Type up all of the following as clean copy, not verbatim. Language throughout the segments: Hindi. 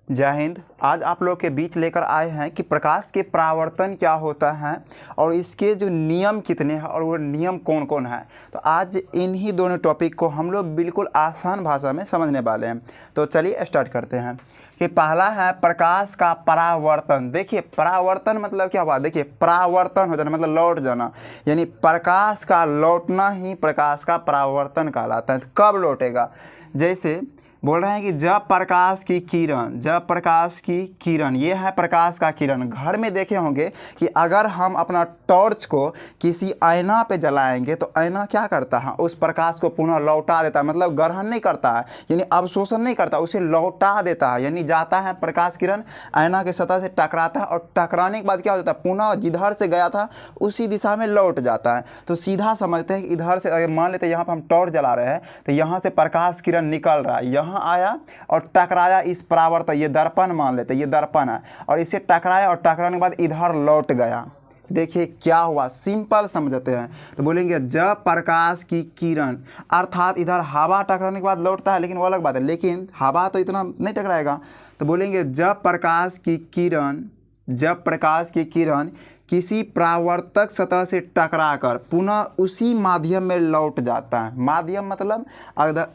जय हिंद। आज आप लोग के बीच लेकर आए हैं कि प्रकाश के परावर्तन क्या होता है और इसके जो नियम कितने हैं और वो नियम कौन कौन है। तो आज इन्हीं दोनों टॉपिक को हम लोग बिल्कुल आसान भाषा में समझने वाले हैं। तो चलिए स्टार्ट करते हैं कि पहला है प्रकाश का परावर्तन। देखिए परावर्तन मतलब क्या हुआ, देखिए परावर्तन हो जाना मतलब लौट जाना, यानी प्रकाश का लौटना ही प्रकाश का परावर्तन कहलाता है। तो कब लौटेगा, जैसे बोल रहे हैं कि जब प्रकाश की किरण, जब प्रकाश की किरण, ये है प्रकाश का किरण। घर में देखे होंगे कि अगर हम अपना टॉर्च को किसी आईना पे जलाएंगे तो आईना क्या करता है, उस प्रकाश को पुनः लौटा देता है, मतलब ग्रहण नहीं करता है, यानी अवशोषण नहीं करता, उसे लौटा देता है। यानी जाता है प्रकाश किरण आईना के सतह से टकराता है और टकराने के बाद क्या हो जाता है, पुनः जिधर से गया था उसी दिशा में लौट जाता है। तो सीधा समझते हैं कि इधर से, अगर मान लेते हैं यहाँ पर हम टॉर्च जला रहे हैं तो यहाँ से प्रकाश किरण निकल रहा है, यहाँ आया और टकराया इस परावर्तन, ये दर्पण मान लेते हैं, ये दर्पण है, और इससे टकराया और टकराने के बाद इधर लौट गया। देखिए क्या हुआ, सिंपल समझते हैं। तो बोलेंगे जब प्रकाश की किरण, अर्थात इधर हवा टकराने के बाद लौटता है, लेकिन वो अलग बात है, लेकिन हवा तो इतना नहीं टकराएगा। तो बोलेंगे जब प्रकाश की किरण, जब प्रकाश की किरण किसी परावर्तक सतह से टकराकर पुनः उसी माध्यम में लौट जाता है। माध्यम मतलब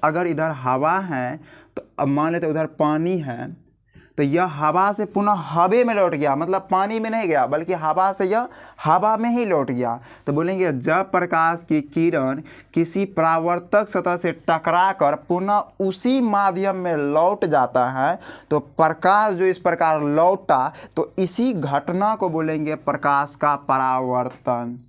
अगर इधर हवा है तो अब मान लेते उधर पानी है, तो यह हवा से पुनः हवा में लौट गया, मतलब पानी में नहीं गया बल्कि हवा से यह हवा में ही लौट गया। तो बोलेंगे जब प्रकाश की किरण किसी परावर्तक सतह से टकराकर पुनः उसी माध्यम में लौट जाता है तो प्रकाश जो इस प्रकार लौटा, तो इसी घटना को बोलेंगे प्रकाश का परावर्तन।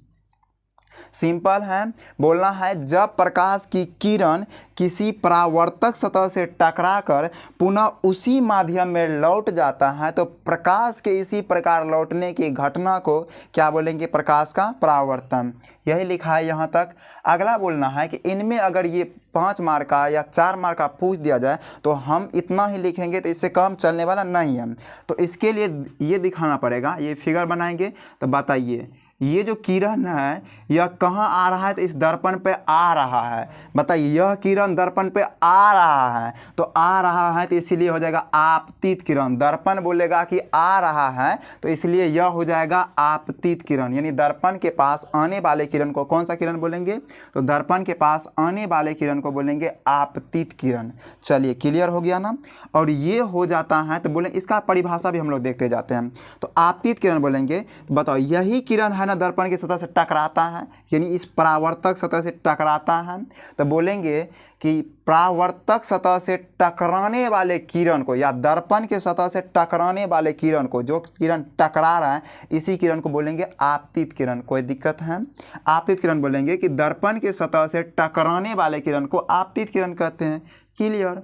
सिंपल है, बोलना है जब प्रकाश की किरण किसी परावर्तक सतह से टकराकर पुनः उसी माध्यम में लौट जाता है तो प्रकाश के इसी प्रकार लौटने की घटना को क्या बोलेंगे, प्रकाश का परावर्तन। यही लिखा है यहाँ तक। अगला बोलना है कि इनमें अगर ये 5 मार्क का या 4 मार्क का पूछ दिया जाए तो हम इतना ही लिखेंगे, तो इससे कम चलने वाला नहीं है। तो इसके लिए ये दिखाना पड़ेगा, ये फिगर बनाएंगे। तो बताइए ये जो किरण है यह कहाँ आ रहा है, तो इस दर्पण पे आ रहा है। बताइए यह किरण दर्पण पे आ रहा है, तो आ रहा है तो इसीलिए हो जाएगा आपतित किरण। दर्पण बोलेगा कि आ रहा है तो इसलिए यह हो जाएगा आपतित किरण, यानी दर्पण के पास आने वाले किरण को कौन सा किरण बोलेंगे, तो दर्पण के पास आने वाले किरण को बोलेंगे आपतित किरण। चलिए क्लियर हो गया ना। और ये हो जाता है तो बोलें, इसका परिभाषा भी हम लोग देखते जाते हैं। तो आपतित किरण बोलेंगे, तो बताओ यही किरण है ना दर्पण की सतह से टकराता है, यानी इस परावर्तक सतह से टकराता है। तो बोलेंगे कि परावर्तक सतह से टकराने वाले किरण को या दर्पण के सतह से टकराने वाले किरण को, जो किरण टकरा रहा है इसी किरण को बोलेंगे आपतित किरण। कोई दिक्कत है, आपतित किरण बोलेंगे कि दर्पण के सतह से टकराने वाले किरण को आपतित किरण कहते हैं। क्लियर।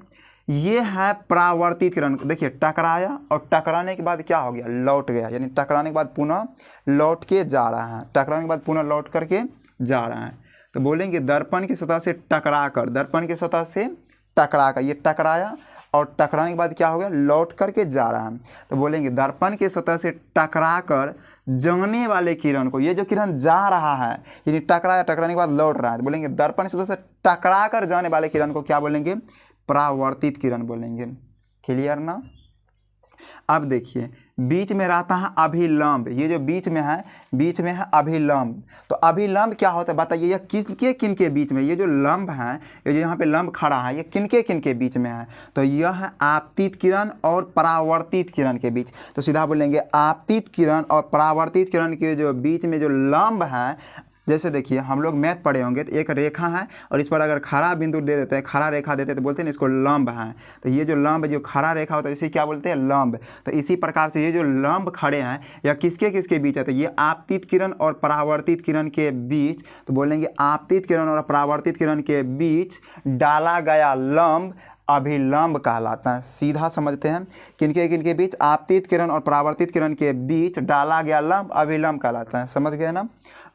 ये है परावर्तित किरण। देखिए टकराया और टकराने के बाद क्या हो गया, लौट गया, यानी टकराने के बाद पुनः लौट के जा रहा है, टकराने के बाद पुनः लौट करके जा रहा है। तो बोलेंगे दर्पण की सतह से टकराकर, दर्पण की सतह से टकराकर, ये टकराया और टकराने के बाद क्या हो गया, लौट करके जा रहा है। तो बोलेंगे दर्पण की सतह से टकराकर जाने वाले किरण को, ये जो किरण जा रहा है यानी टकराया, टकराने के बाद लौट रहा है, तो बोलेंगे दर्पण की सतह से टकराकर जाने वाले किरण को क्या बोलेंगे, परावर्तित किरण बोलेंगे। क्लियर ना। अब देखिए बीच में रहता है अभिलंब, ये जो बीच में है, बीच में है अभिलंब। तो अभिलंब क्या होता है बताइए, यह किनके किनके बीच में, ये जो लंब है, ये जो यहाँ पे लंब खड़ा है, ये किनके किनके बीच में है, तो यह है आपतित किरण और परावर्तित किरण के बीच। तो सीधा बोलेंगे आपतित किरण और परावर्तित किरण के जो बीच में जो लंब है, जैसे देखिए हम लोग मैथ पढ़े होंगे तो एक रेखा है और इस पर अगर खड़ा बिंदु दे देते हैं, खड़ा रेखा देते हैं तो बोलते हैं इसको लंब है। तो ये जो लंब, जो खड़ा रेखा होता है इसे क्या बोलते हैं, लंब। तो इसी प्रकार से ये जो लंब खड़े हैं या किसके किसके बीच है, तो ये आपतित किरण और परावर्तित किरण के बीच। तो बोलेंगे आपतित किरण और परावर्तित किरण के बीच डाला गया लंब अभिलंब कहलाता है। सीधा समझते हैं, किनके बीच, आपतित किरण और परावर्तित किरण के बीच डाला गया लंब अभिलंब कहलाता है। समझ गए ना।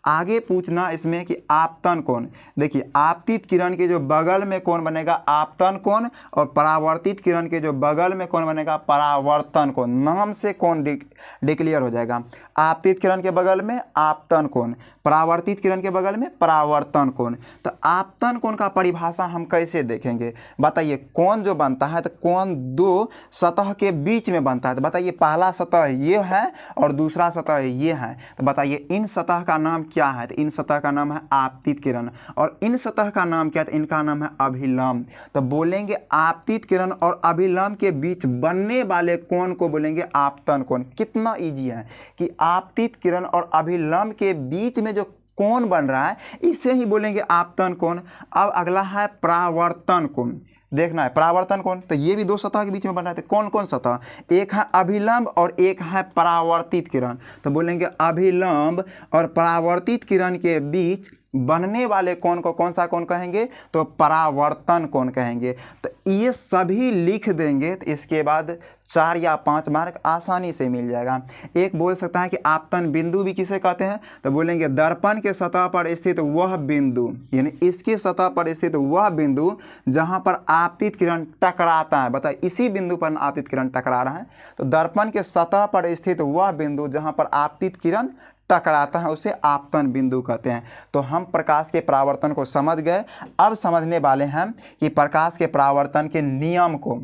आगे पूछना इसमें कि आपतन कोण। देखिए आपतित किरण के जो बगल में कोण बनेगा आपतन कोण और परावर्तित किरण के जो बगल में कोण बनेगा परावर्तन कोण। नाम से कोण डिक्लेयर हो जाएगा। आपतित किरण के बगल में आपतन कोण, परावर्तित किरण के बगल में परावर्तन कोण। तो आपतन कोण का परिभाषा हम कैसे देखेंगे बताइए, कोण जो बनता है तो कोण दो सतह के बीच में बनता है। तो बताइए पहला सतह ये है और दूसरा सतह ये है, तो बताइए इन सतह का नाम क्या है? तो इन सतह का नाम है आपतित किरण, और इन सतह का नाम क्या है? तो इनका नाम है अभिलंब। तो बोलेंगे आपतित किरण और अभिलंब के बीच बनने वाले कोण को बोलेंगे आपतन कोण। कितना ईजी है कि आपतित किरण और अभिलंब के बीच में जो कोण बन रहा है इसे ही बोलेंगे आपतन कोण। अब अगला है परावर्तन कोण। देखना है परावर्तन कोण, तो ये भी दो सतह के बीच में बन रहा है। तो कौन कौन सतह? एक है अभिलंब और एक है परावर्तित किरण। तो बोलेंगे अभिलंब और परावर्तित किरण के बीच बनने वाले कोण को कौन सा कोण कहेंगे? तो परावर्तन कोण कहेंगे। तो ये सभी लिख देंगे तो इसके बाद 4 या 5 मार्क आसानी से मिल जाएगा। एक बोल सकता है कि आपतन बिंदु भी किसे कहते हैं? तो बोलेंगे दर्पण के सतह पर स्थित वह बिंदु, यानी इसकी सतह पर स्थित वह बिंदु जहां पर आपतित किरण टकराता है। बताइए इसी बिंदु पर आपतित किरण टकरा रहा है, तो दर्पण के सतह पर स्थित वह बिंदु जहां पर आपतित किरण टकराता है उसे आपतन बिंदु कहते हैं। तो हम प्रकाश के परावर्तन को समझ गए। अब समझने वाले हैं कि प्रकाश के परावर्तन के नियम को,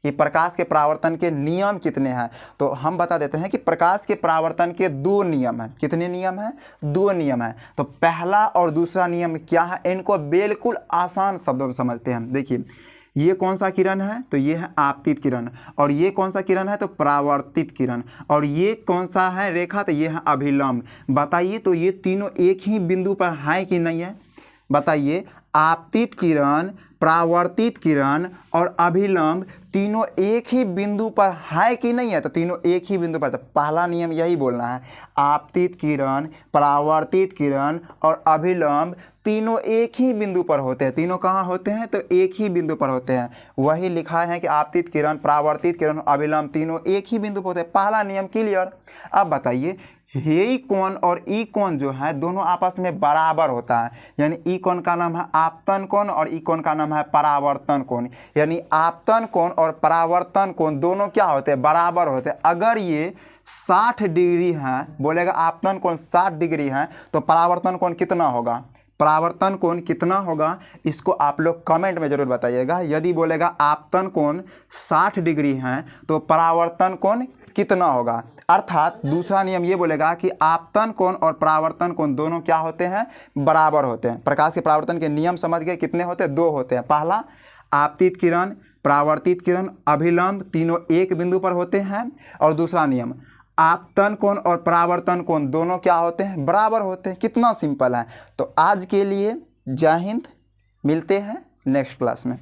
कि प्रकाश के परावर्तन के नियम कितने हैं। तो हम बता देते हैं कि प्रकाश के परावर्तन के 2 नियम हैं। कितने नियम हैं? 2 नियम हैं। तो पहला और दूसरा नियम क्या है, इनको बिल्कुल आसान शब्दों में समझते हैं। देखिए ये कौन सा किरण है? तो ये है आपतित किरण। और ये कौन सा किरण है? तो परावर्तित किरण। और ये कौन सा है रेखा? तो ये है अभिलंब। बताइए तो ये तीनों एक ही बिंदु पर है कि नहीं है? बताइए आपतित किरण, परावर्तित किरण और अभिलंब तीनों एक ही बिंदु पर है कि नहीं है? तो तीनों एक ही बिंदु पर। तो पहला नियम यही बोलना है, आपतित किरण, परावर्तित किरण और अभिलंब तीनों एक ही बिंदु पर होते हैं। तीनों कहाँ होते हैं? तो एक ही बिंदु पर होते हैं। वही लिखा है कि आपतित किरण, परावर्तित किरण और अभिलंब तीनों एक ही बिंदु पर होते हैं। पहला नियम क्लियर। अब बताइए ये कोण और ई कोण जो है दोनों आपस में बराबर होता है, यानी ई कोण का नाम है आपतन कोण और ई कोण का नाम है परावर्तन कोण। यानी आपतन कोण और परावर्तन कोण दोनों क्या होते हैं? बराबर होते हैं। अगर ये 60 डिग्री है, बोलेगा आपतन कोण 60 डिग्री है, तो परावर्तन कोण कितना होगा? परावर्तन कोण कितना होगा इसको आप लोग कमेंट में जरूर बताइएगा। यदि बोलेगा आपतन कोण 60 डिग्री है तो परावर्तन कोण कितना होगा? अर्थात दूसरा नियम ये बोलेगा कि आपतन कोण और परावर्तन कोण दोनों क्या होते हैं? बराबर होते हैं। प्रकाश के परावर्तन के नियम समझ गए, कितने होते हैं? 2 होते हैं। पहला आपतित किरण, परावर्तित किरण, अभिलंब तीनों एक बिंदु पर होते हैं। और दूसरा नियम आपतन कोण और परावर्तन कोण दोनों क्या होते हैं? बराबर होते हैं। कितना सिंपल है। तो आज के लिए जय हिंद, मिलते हैं नेक्स्ट क्लास में।